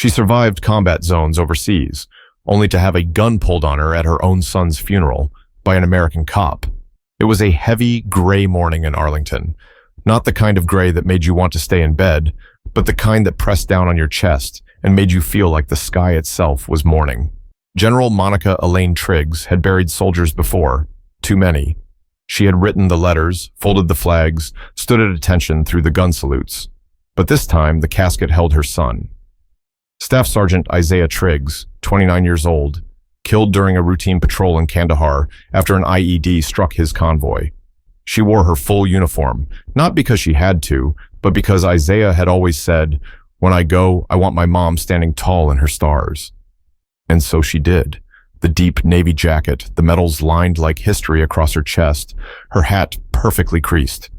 She survived combat zones overseas, only to have a gun pulled on her at her own son's funeral by an American cop. It was a heavy, gray morning in Arlington. Not the kind of gray that made you want to stay in bed, but the kind that pressed down on your chest and made you feel like the sky itself was mourning. General Monica Elaine Triggs had buried soldiers before, too many. She had written the letters, folded the flags, stood at attention through the gun salutes. But this time, the casket held her son. Staff Sergeant Isaiah Triggs, 29 years old, killed during a routine patrol in Kandahar after an IED struck his convoy. She wore her full uniform, not because she had to, but because Isaiah had always said, "When I go, I want my mom standing tall in her stars." And so she did. The deep navy jacket, the medals lined like history across her chest, her hat perfectly creased.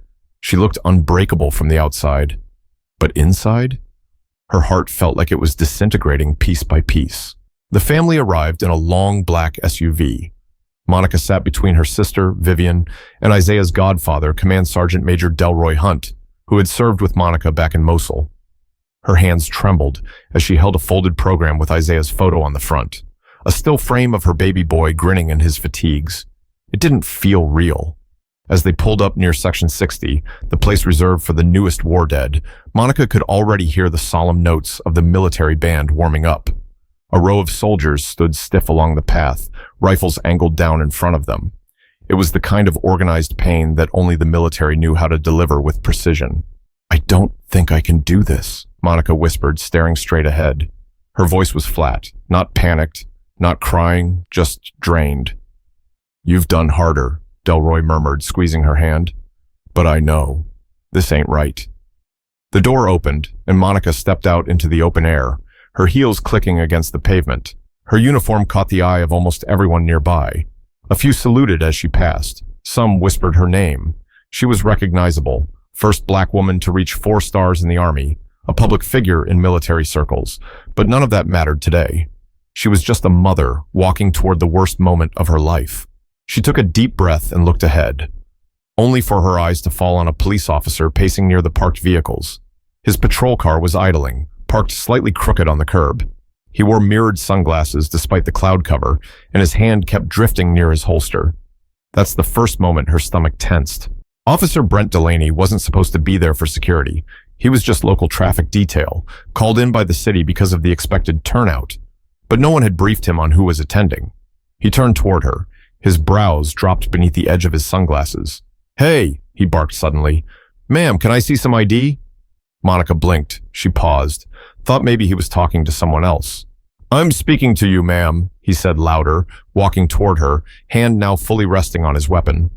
She looked unbreakable from the outside. But inside? Her heart felt like it was disintegrating piece by piece. The family arrived in a long black SUV. Monica sat between her sister, Vivian, and Isaiah's godfather, Command Sergeant Major Delroy Hunt, who had served with Monica back in Mosul. Her hands trembled as she held a folded program with Isaiah's photo on the front, a still frame of her baby boy grinning in his fatigues. It didn't feel real. As they pulled up near Section 60, the place reserved for the newest war dead, Monica could already hear the solemn notes of the military band warming up. A row of soldiers stood stiff along the path, rifles angled down in front of them. It was the kind of organized pain that only the military knew how to deliver with precision. "I don't think I can do this," Monica whispered, staring straight ahead. Her voice was flat, not panicked, not crying, just drained. "You've done harder," Delroy murmured, squeezing her hand. "But I know. This ain't right." The door opened, and Monica stepped out into the open air, her heels clicking against the pavement. Her uniform caught the eye of almost everyone nearby. A few saluted as she passed. Some whispered her name. She was recognizable, first black woman to reach 4 stars in the Army, a public figure in military circles, but none of that mattered today. She was just a mother walking toward the worst moment of her life. She took a deep breath and looked ahead, only for her eyes to fall on a police officer pacing near the parked vehicles. His patrol car was idling, parked slightly crooked on the curb. He wore mirrored sunglasses despite the cloud cover, and his hand kept drifting near his holster. That's the first moment her stomach tensed. Officer Brent Delaney wasn't supposed to be there for security. He was just local traffic detail, called in by the city because of the expected turnout. But no one had briefed him on who was attending. He turned toward her. His brows dropped beneath the edge of his sunglasses. "Hey," he barked suddenly. "Ma'am, can I see some ID?" Monica blinked. She paused, thought maybe he was talking to someone else. "I'm speaking to you, ma'am," he said louder, walking toward her, hand now fully resting on his weapon.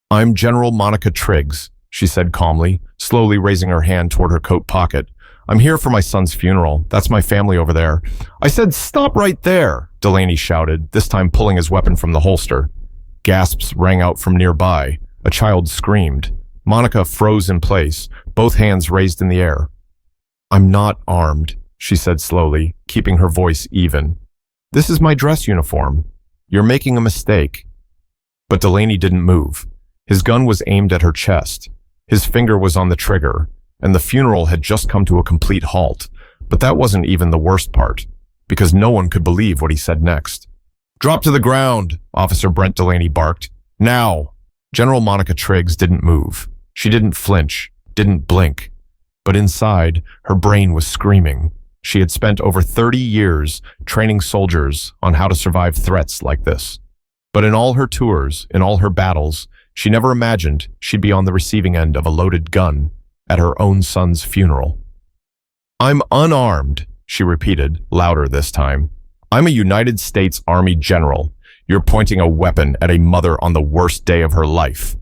"I'm General Monica Triggs," she said calmly, slowly raising her hand toward her coat pocket. "I'm here for my son's funeral. That's my family over there." "I said stop right there," Delaney shouted, this time pulling his weapon from the holster. Gasps rang out from nearby. A child screamed. Monica froze in place, both hands raised in the air. "I'm not armed," she said slowly, keeping her voice even. "This is my dress uniform. You're making a mistake." But Delaney didn't move. His gun was aimed at her chest. His finger was on the trigger, and the funeral had just come to a complete halt. But that wasn't even the worst part, because no one could believe what he said next. "Drop to the ground," Officer Brent Delaney barked. "Now!" General Monica Triggs didn't move. She didn't flinch, didn't blink. But inside, her brain was screaming. She had spent over 30 years training soldiers on how to survive threats like this. But in all her tours, in all her battles, she never imagined she'd be on the receiving end of a loaded gun at her own son's funeral. "I'm unarmed," she repeated, louder this time. "I'm a United States Army general. You're pointing a weapon at a mother on the worst day of her life."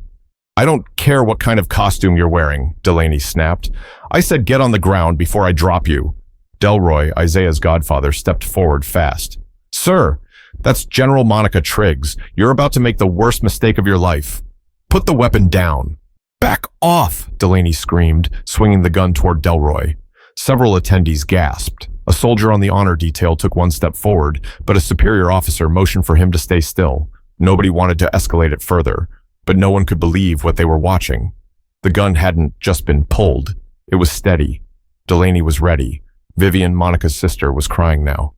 "I don't care what kind of costume you're wearing," Delaney snapped. "I said get on the ground before I drop you." Delroy, Isaiah's godfather, stepped forward fast. "Sir, that's General Monica Triggs. You're about to make the worst mistake of your life. Put the weapon down." "Back off," Delaney screamed, swinging the gun toward Delroy. Several attendees gasped. A soldier on the honor detail took one step forward, but a superior officer motioned for him to stay still. Nobody wanted to escalate it further, but no one could believe what they were watching. The gun hadn't just been pulled. It was steady. Delaney was ready. Vivian, Monica's sister, was crying now.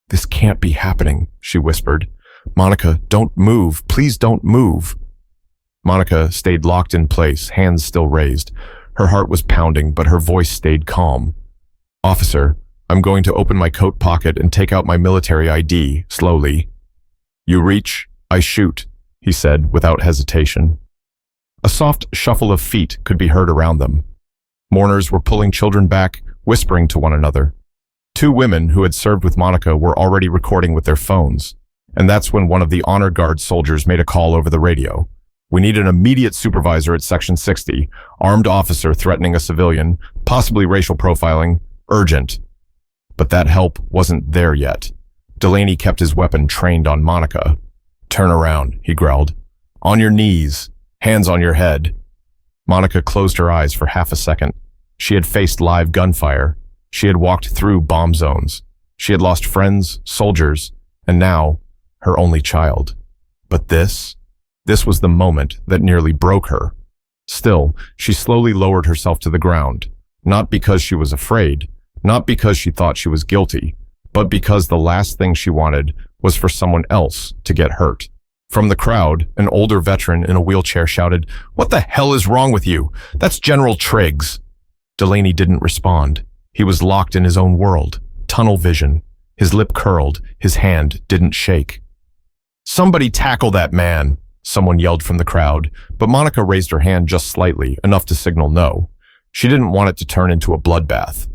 "This can't be happening," she whispered. "Monica, don't move. Please don't move." Monica stayed locked in place, hands still raised. Her heart was pounding, but her voice stayed calm. "Officer, I'm going to open my coat pocket and take out my military ID, slowly." "You reach, I shoot," he said without hesitation. A soft shuffle of feet could be heard around them. Mourners were pulling children back, whispering to one another. Two women who had served with Monica were already recording with their phones, and that's when one of the honor guard soldiers made a call over the radio. "We need an immediate supervisor at Section 60, armed officer threatening a civilian, possibly racial profiling, urgent." But that help wasn't there yet. Delaney kept his weapon trained on Monica. "Turn around," he growled. "On your knees, hands on your head." Monica closed her eyes for half a second. She had faced live gunfire. She had walked through bomb zones. She had lost friends, soldiers, and now, her only child. But this was the moment that nearly broke her. Still, she slowly lowered herself to the ground, not because she was afraid, not because she thought she was guilty, but because the last thing she wanted was for someone else to get hurt. From the crowd, an older veteran in a wheelchair shouted, "What the hell is wrong with you? That's General Triggs." Delaney didn't respond. He was locked in his own world, tunnel vision. His lip curled, his hand didn't shake. "Somebody tackle that man," someone yelled from the crowd, but Monica raised her hand just slightly, enough to signal no. She didn't want it to turn into a bloodbath.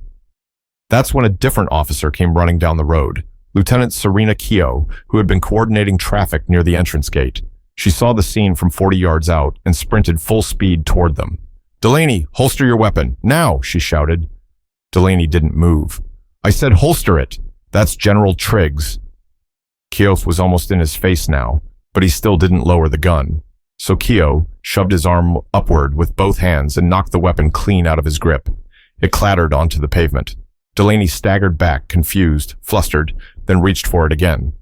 That's when a different officer came running down the road, Lieutenant Serena Keogh, who had been coordinating traffic near the entrance gate. She saw the scene from 40 yards out and sprinted full speed toward them. "Delaney, holster your weapon, now," she shouted. Delaney didn't move. "I said holster it. That's General Triggs." Keogh was almost in his face now, but he still didn't lower the gun. So Keogh shoved his arm upward with both hands and knocked the weapon clean out of his grip. It clattered onto the pavement. Delaney staggered back, confused, flustered, then reached for it again.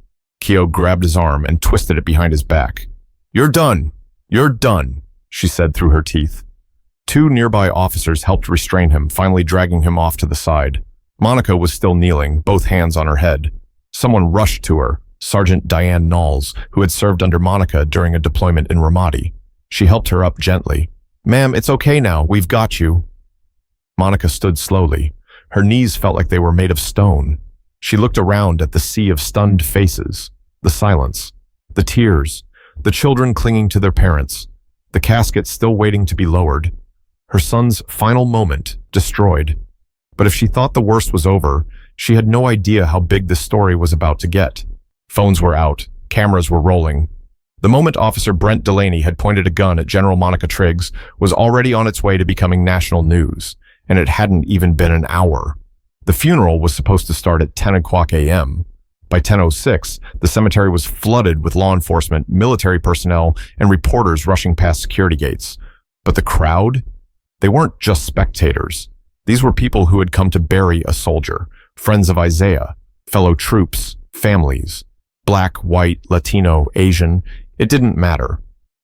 Keogh grabbed his arm and twisted it behind his back. "You're done. You're done," she said through her teeth. Two nearby officers helped restrain him, finally dragging him off to the side. Monica was still kneeling, both hands on her head. Someone rushed to her, Sergeant Diane Knowles, who had served under Monica during a deployment in Ramadi. She helped her up gently. "Ma'am, it's okay now. We've got you." Monica stood slowly. Her knees felt like they were made of stone. She looked around at the sea of stunned faces, the silence, the tears, the children clinging to their parents, the casket still waiting to be lowered. Her son's final moment destroyed. But if she thought the worst was over, she had no idea how big this story was about to get. Phones were out. Cameras were rolling. The moment Officer Brent Delaney had pointed a gun at General Monica Triggs was already on its way to becoming national news, and it hadn't even been an hour. The funeral was supposed to start at 10 o'clock a.m. By 10:06, the cemetery was flooded with law enforcement, military personnel, and reporters rushing past security gates. But the crowd? They weren't just spectators. These were people who had come to bury a soldier, friends of Isaiah, fellow troops, families. Black, white, Latino, Asian, it didn't matter.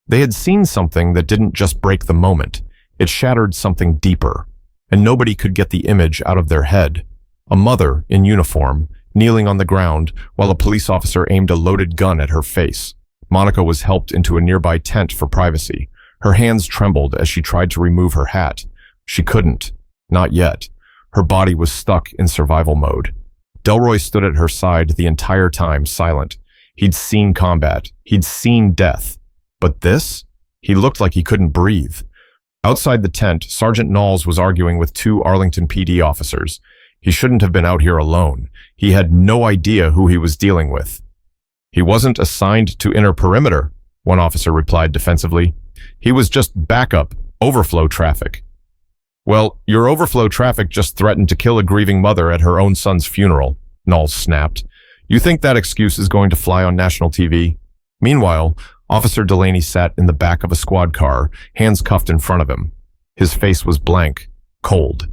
They had seen something that didn't just break the moment. It shattered something deeper, and nobody could get the image out of their head. A mother in uniform, kneeling on the ground while a police officer aimed a loaded gun at her face. Monica was helped into a nearby tent for privacy. Her hands trembled as she tried to remove her hat. She couldn't. Not yet. Her body was stuck in survival mode. Delroy stood at her side the entire time, silent. He'd seen combat. He'd seen death. But this? He looked like he couldn't breathe. Outside the tent, Sergeant Knowles was arguing with two Arlington PD officers. He shouldn't have been out here alone. He had no idea who he was dealing with. "He wasn't assigned to inner perimeter," one officer replied defensively. "He was just backup, overflow traffic." "Well, your overflow traffic just threatened to kill a grieving mother at her own son's funeral," Knowles snapped. "You think that excuse is going to fly on national TV?" Meanwhile, Officer Delaney sat in the back of a squad car, hands cuffed in front of him. His face was blank, cold.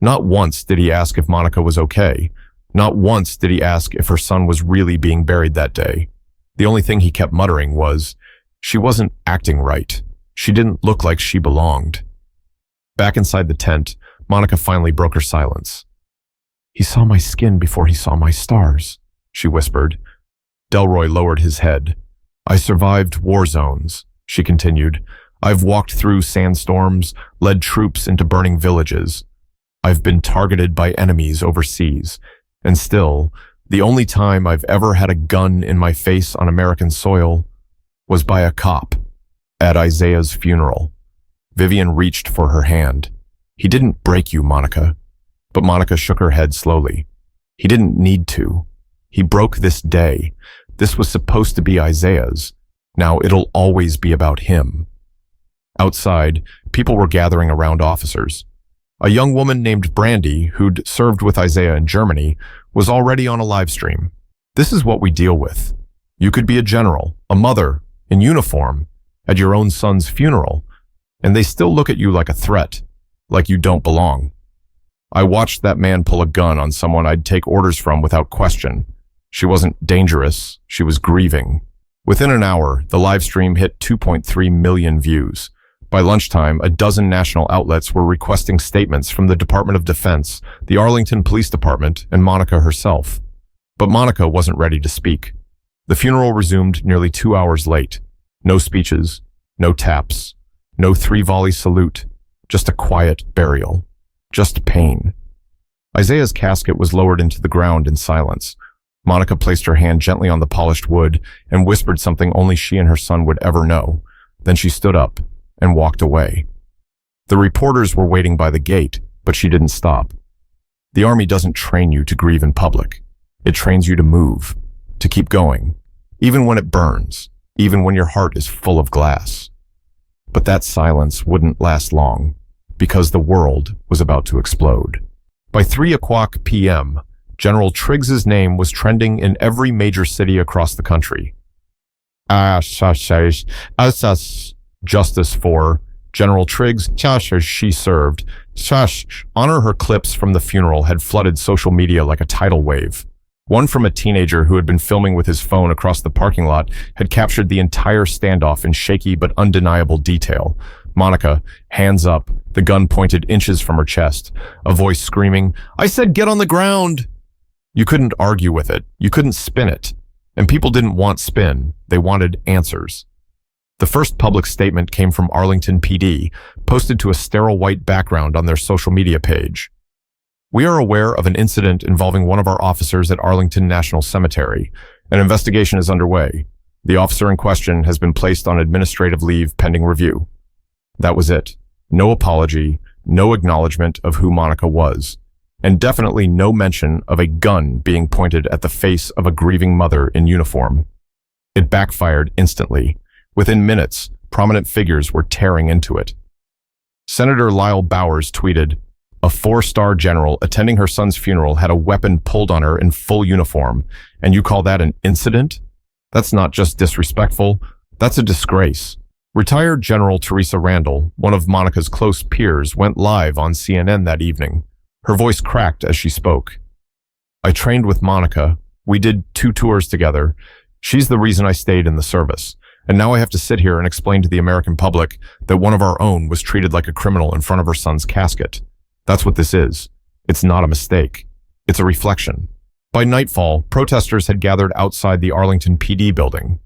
Not once did he ask if Monica was okay. Not once did he ask if her son was really being buried that day. The only thing he kept muttering was, she wasn't acting right. She didn't look like she belonged. Back inside the tent, Monica finally broke her silence. He saw my skin before he saw my stars, she whispered. Delroy lowered his head. I survived war zones, she continued. I've walked through sandstorms, led troops into burning villages. I've been targeted by enemies overseas. And still, the only time I've ever had a gun in my face on American soil was by a cop at Isaiah's funeral. Vivian reached for her hand. He didn't break you, Monica. But Monica shook her head slowly. He didn't need to. He broke this day. This was supposed to be Isaiah's. Now it'll always be about him. Outside, people were gathering around officers. A young woman named Brandy, who'd served with Isaiah in Germany, was already on a live stream. This is what we deal with. You could be a general, a mother, in uniform, at your own son's funeral, and they still look at you like a threat, like you don't belong. I watched that man pull a gun on someone I'd take orders from without question. She wasn't dangerous, she was grieving. Within an hour, the live stream hit 2.3 million views. By lunchtime, a dozen national outlets were requesting statements from the Department of Defense, the Arlington Police Department, and Monica herself. But Monica wasn't ready to speak. The funeral resumed nearly 2 hours late. No speeches, no taps, no three-volley salute, just a quiet burial, just pain. Isaiah's casket was lowered into the ground in silence. Monica placed her hand gently on the polished wood and whispered something only she and her son would ever know. Then she stood up and walked away. The reporters were waiting by the gate, but she didn't stop. The Army doesn't train you to grieve in public. It trains you to move, to keep going, even when it burns, even when your heart is full of glass. But that silence wouldn't last long, because the world was about to explode. By 3:00 p.m., General Triggs's name was trending in every major city across the country. Justice for General Triggs, she served. Honor her clips from the funeral had flooded social media like a tidal wave. One from a teenager who had been filming with his phone across the parking lot had captured the entire standoff in shaky but undeniable detail. Monica, hands up, the gun pointed inches from her chest, a voice screaming, "I said get on the ground!" You couldn't argue with it. You couldn't spin it. And people didn't want spin. They wanted answers. The first public statement came from Arlington PD, posted to a sterile white background on their social media page. We are aware of an incident involving one of our officers at Arlington National Cemetery. An investigation is underway. The officer in question has been placed on administrative leave pending review. That was it. No apology, no acknowledgement of who Monica was, and definitely no mention of a gun being pointed at the face of a grieving mother in uniform. It backfired instantly. Within minutes, prominent figures were tearing into it. Senator Lyle Bowers tweeted, "A 4-star general attending her son's funeral had a weapon pulled on her in full uniform, and you call that an incident? That's not just disrespectful, that's a disgrace." Retired General Teresa Randall, one of Monica's close peers, went live on CNN that evening. Her voice cracked as she spoke. "I trained with Monica. We did 2 tours together. She's the reason I stayed in the service. And now I have to sit here and explain to the American public that one of our own was treated like a criminal in front of her son's casket. That's what this is. It's not a mistake. It's a reflection." By nightfall, protesters had gathered outside the Arlington PD building.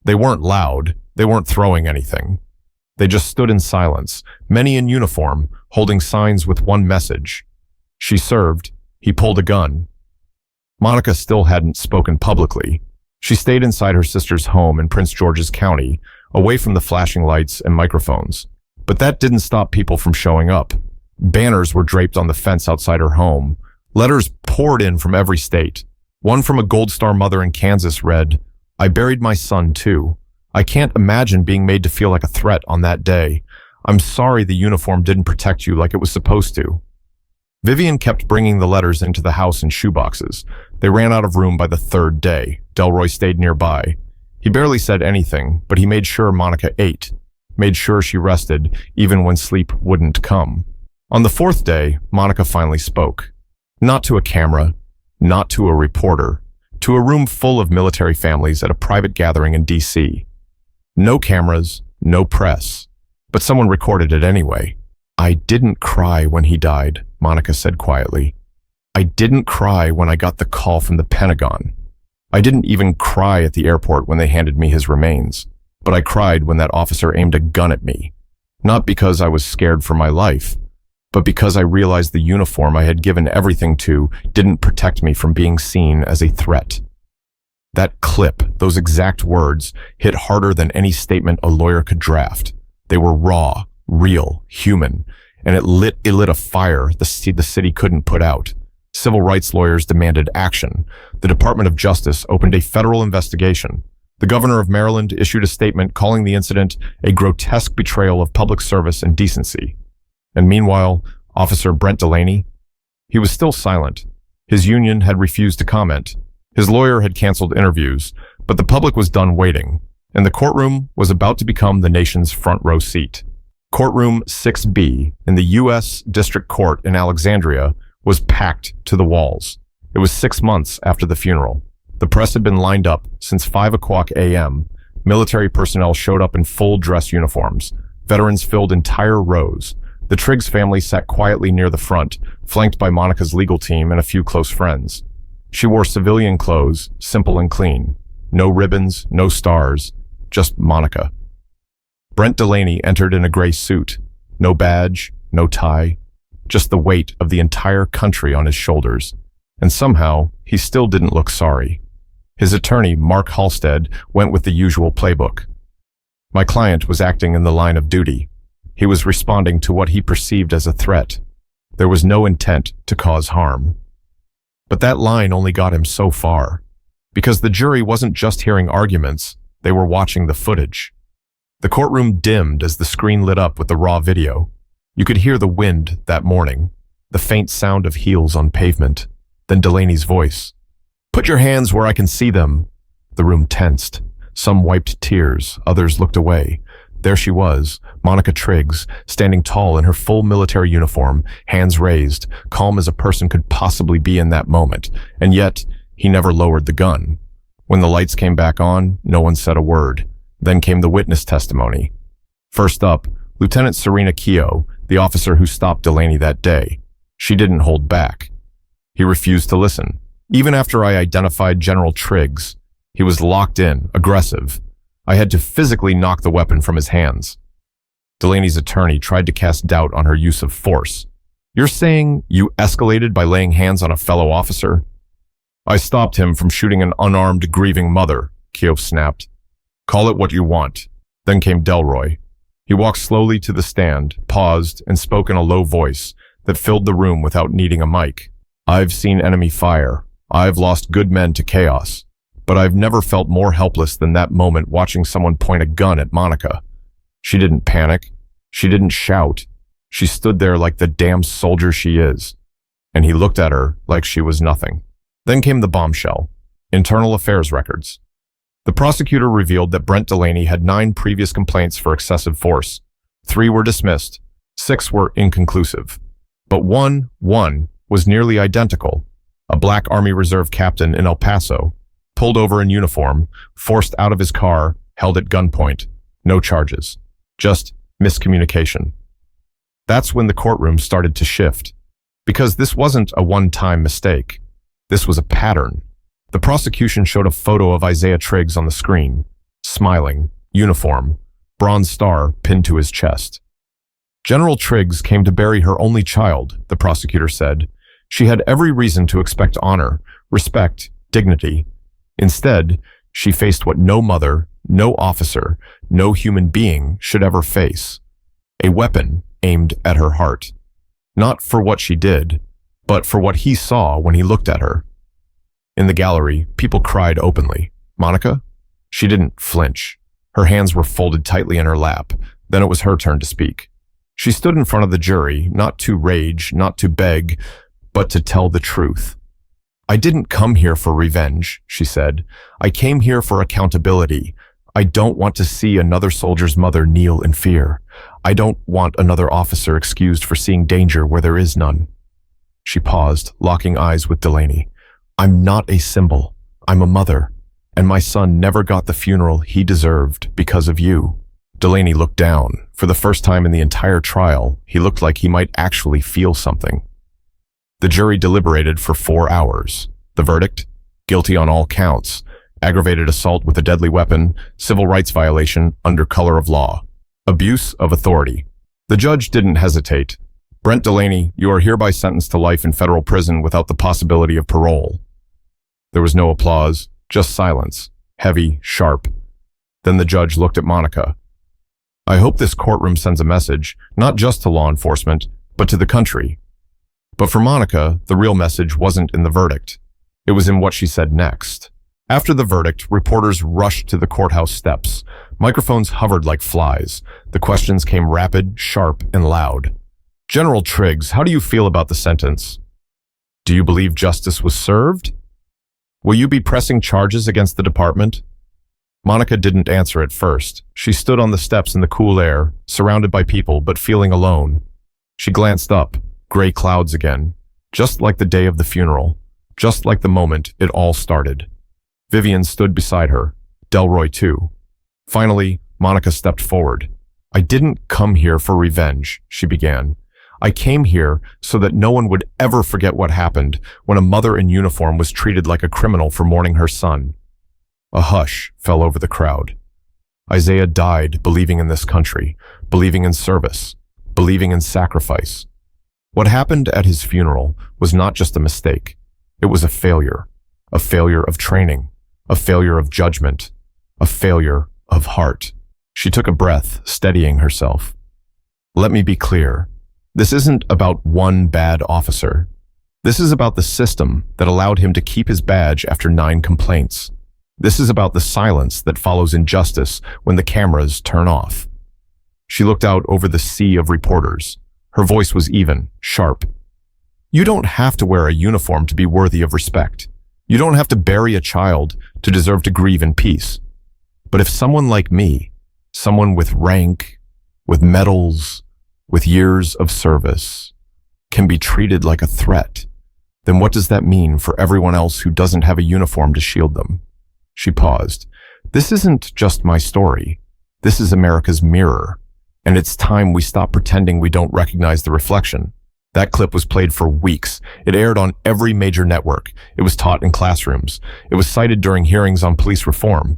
They weren't loud. They weren't throwing anything. They just stood in silence, many in uniform, holding signs with one message. She served. He pulled a gun. Monica still hadn't spoken publicly. She stayed inside her sister's home in Prince George's County, away from the flashing lights and microphones. But that didn't stop people from showing up. Banners were draped on the fence outside her home. Letters poured in from every state. One from a Gold Star mother in Kansas read, "I buried my son too. I can't imagine being made to feel like a threat on that day. I'm sorry the uniform didn't protect you like it was supposed to." Vivian kept bringing the letters into the house in shoeboxes. They ran out of room by the 3rd day. Delroy stayed nearby. He barely said anything, but he made sure Monica ate, made sure she rested, even when sleep wouldn't come. On the 4th day, Monica finally spoke. Not to a camera, not to a reporter, to a room full of military families at a private gathering in D.C. No cameras, no press, but someone recorded it anyway. "I didn't cry when he died," Monica said quietly. I didn't cry when I got the call from the Pentagon. I didn't even cry at the airport when they handed me his remains, but I cried when that officer aimed a gun at me. Not because I was scared for my life, but because I realized the uniform I had given everything to didn't protect me from being seen as a threat. That clip, those exact words, hit harder than any statement a lawyer could draft. They were raw, real, human, and it lit a fire the city couldn't put out. Civil rights lawyers demanded action. The Department of Justice opened a federal investigation. The governor of Maryland issued a statement calling the incident a grotesque betrayal of public service and decency. And meanwhile, Officer Brent Delaney, he was still silent. His union had refused to comment. His lawyer had canceled interviews, but the public was done waiting, and the courtroom was about to become the nation's front row seat. Courtroom 6B in the U.S. District Court in Alexandria was packed to the walls. It was 6 months after the funeral. The press had been lined up since 5 a.m. Military personnel showed up in full dress uniforms. Veterans filled entire rows. The Triggs family sat quietly near the front, flanked by Monica's legal team and a few close friends. She wore civilian clothes, simple and clean. No ribbons, no stars, just Monica. Brent Delaney entered in a gray suit. No badge, no tie, just the weight of the entire country on his shoulders. And somehow, he still didn't look sorry. His attorney, Mark Halstead, went with the usual playbook. My client was acting in the line of duty. He was responding to what he perceived as a threat. There was no intent to cause harm. But that line only got him so far, because the jury wasn't just hearing arguments, they were watching the footage. The courtroom dimmed as the screen lit up with the raw video. You could hear the wind that morning, the faint sound of heels on pavement, then Delaney's voice. "Put your hands where I can see them." The room tensed. Some wiped tears, others looked away. There she was, Monica Triggs, standing tall in her full military uniform, hands raised, calm as a person could possibly be in that moment, and yet he never lowered the gun. When the lights came back on, no one said a word. Then came the witness testimony. First up, Lieutenant Serena Keogh, the officer who stopped Delaney that day. She didn't hold back. He refused to listen. Even after I identified General Triggs, he was locked in, aggressive. I had to physically knock the weapon from his hands. Delaney's attorney tried to cast doubt on her use of force. "You're saying you escalated by laying hands on a fellow officer?" "I stopped him from shooting an unarmed, grieving mother," Keogh snapped. "Call it what you want." Then came Delroy. He walked slowly to the stand, paused, and spoke in a low voice that filled the room without needing a mic. "I've seen enemy fire. I've lost good men to chaos. But I've never felt more helpless than that moment watching someone point a gun at Monica. She didn't panic. She didn't shout. She stood there like the damn soldier she is. And he looked at her like she was nothing." Then came the bombshell. Internal affairs records. The prosecutor revealed that Brent Delaney had 9 previous complaints for excessive force. 3 were dismissed. 6 were inconclusive. But one was nearly identical. A black Army Reserve captain in El Paso, pulled over in uniform, forced out of his car, held at gunpoint. No charges. Just miscommunication. That's when the courtroom started to shift. Because this wasn't a one-time mistake. This was a pattern. The prosecution showed a photo of Isaiah Triggs on the screen, smiling, uniform, bronze star pinned to his chest. General Triggs came to bury her only child, the prosecutor said. She had every reason to expect honor, respect, dignity. Instead, she faced what no mother, no officer, no human being should ever face. A weapon aimed at her heart. Not for what she did, but for what he saw when he looked at her. In the gallery, people cried openly. Monica? She didn't flinch. Her hands were folded tightly in her lap. Then it was her turn to speak. She stood in front of the jury, not to rage, not to beg, but to tell the truth. "I didn't come here for revenge," she said. "I came here for accountability. I don't want to see another soldier's mother kneel in fear. I don't want another officer excused for seeing danger where there is none." She paused, locking eyes with Delaney. "I'm not a symbol. I'm a mother. And my son never got the funeral he deserved because of you." Delaney looked down. For the first time in the entire trial, he looked like he might actually feel something. The jury deliberated for 4 hours. The verdict? Guilty on all counts. Aggravated assault with a deadly weapon, civil rights violation under color of law. Abuse of authority. The judge didn't hesitate. Brent Delaney, you are hereby sentenced to life in federal prison without the possibility of parole. There was no applause, just silence. Heavy, sharp. Then the judge looked at Monica. I hope this courtroom sends a message, not just to law enforcement, but to the country. But for Monica, the real message wasn't in the verdict. It was in what she said next. After the verdict, reporters rushed to the courthouse steps. Microphones hovered like flies. The questions came rapid, sharp, and loud. General Triggs, how do you feel about the sentence? Do you believe justice was served? Will you be pressing charges against the department? Monica didn't answer at first. She stood on the steps in the cool air, surrounded by people, but feeling alone. She glanced up, gray clouds again, just like the day of the funeral, just like the moment it all started. Vivian stood beside her, Delroy too. Finally, Monica stepped forward. I didn't come here for revenge, she began. I came here so that no one would ever forget what happened when a mother in uniform was treated like a criminal for mourning her son. A hush fell over the crowd. Isaiah died believing in this country, believing in service, believing in sacrifice. What happened at his funeral was not just a mistake. It was a failure of training, a failure of judgment, a failure of heart. She took a breath, steadying herself. Let me be clear. This isn't about one bad officer. This is about the system that allowed him to keep his badge after 9 complaints. This is about the silence that follows injustice when the cameras turn off. She looked out over the sea of reporters. Her voice was even, sharp. You don't have to wear a uniform to be worthy of respect. You don't have to bury a child to deserve to grieve in peace. But if someone like me, someone with rank, with medals, with years of service, can be treated like a threat, then what does that mean for everyone else who doesn't have a uniform to shield them? She paused. This isn't just my story. This is America's mirror. And it's time we stop pretending we don't recognize the reflection. That clip was played for weeks. It aired on every major network. It was taught in classrooms. It was cited during hearings on police reform.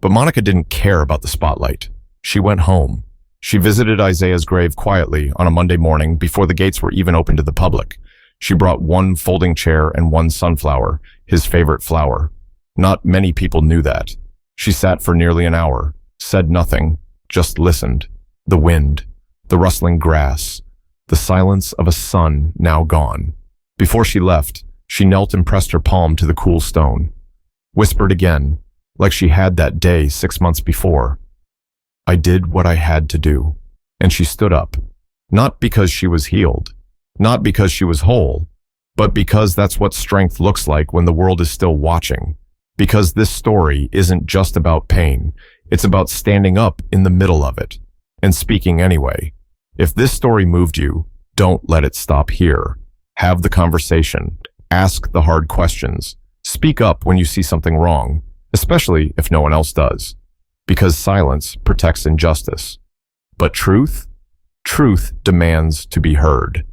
But Monica didn't care about the spotlight. She went home. She visited Isaiah's grave quietly on a Monday morning before the gates were even open to the public. She brought 1 folding chair and 1 sunflower, his favorite flower. Not many people knew that. She sat for nearly an hour, said nothing, just listened. The wind, the rustling grass, the silence of a sun now gone. Before she left, she knelt and pressed her palm to the cool stone. Whispered again, like she had that day 6 months before. I did what I had to do. And she stood up. Not because she was healed. Not because she was whole. But because that's what strength looks like when the world is still watching. Because this story isn't just about pain. It's about standing up in the middle of it. And speaking anyway. If this story moved you, don't let it stop here. Have the conversation. Ask the hard questions. Speak up when you see something wrong, especially if no one else does. Because silence protects injustice. But truth? Truth demands to be heard.